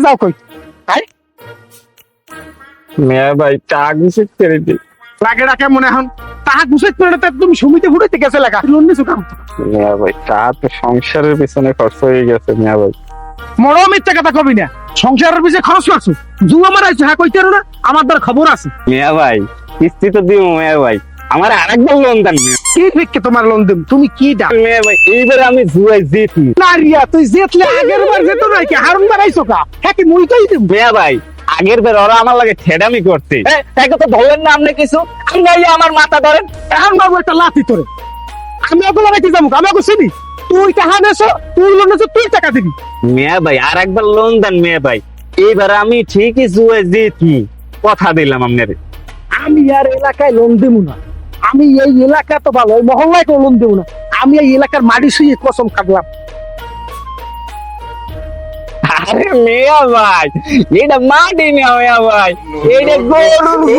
যাও কই মিয়া ভাই টাকা গুছিয়ে ছেড়ে দিই। লাগে ডাকে মনে এখন তাহা গুছাইতে পারে তুমি সুমিতে ফুটাইতে গেছে লেখা লোন নিছো কাম মিয়া ভাই টাকা তো সংসারের পিছনে খরচ হয়ে গেছে মিয়া ভাই। মরো মিথ্যা কথা কবি না সংসারের পিছিয়ে খরচ করছো জুয়া মারাইছো হ্যাঁ কইতে না আমার দ্বার খবর আছে মিয়া ভাই কিস্তি তো দিব মিয়া ভাই, আমার আরেকবার লোন দেন মিয়া। কি ভিক্ষে তোমার লোন দেব তুমি কি ডাক মিয়া ভাই এইবার আমি জুয়ায় জিতি। না রিয়া তুই জেতলে আগের বার যেত না কি হারুন মারাইছো কা হ্যাঁ কি মুই কই দেব মিয়া ভাই আগের বার ওরা আমার লাগে ঠেডামি করছে, তাকে তো ধরলেন না আপনি কিছু, আপনি আমার মাথা ধরেন। এখন বাবু একটা লাথি তোরে আমি ওগুলো রেখে যাবো আমি ওকে চিনি তুই টাকা নেছো তুই লোন নেছো তুই টাকা দিবি মিয়া ভাই আর একবার লোন দেন মিয়া ভাই, এইবার আমি ঠিকই জুয়ায় জিতি, কথা দিলাম আপনারে। আমি আর এলাকায় লোন দেবো না আমি এই এলাকা তো ভালো এই মহল্লায় কেউ লোন দেবো না আমি এই এলাকার মাটি শুয়ে কসম কাটলাম আরে মিয়া ভাই এটা মাটি না মিয়া ভাই, এটা গরুর গু।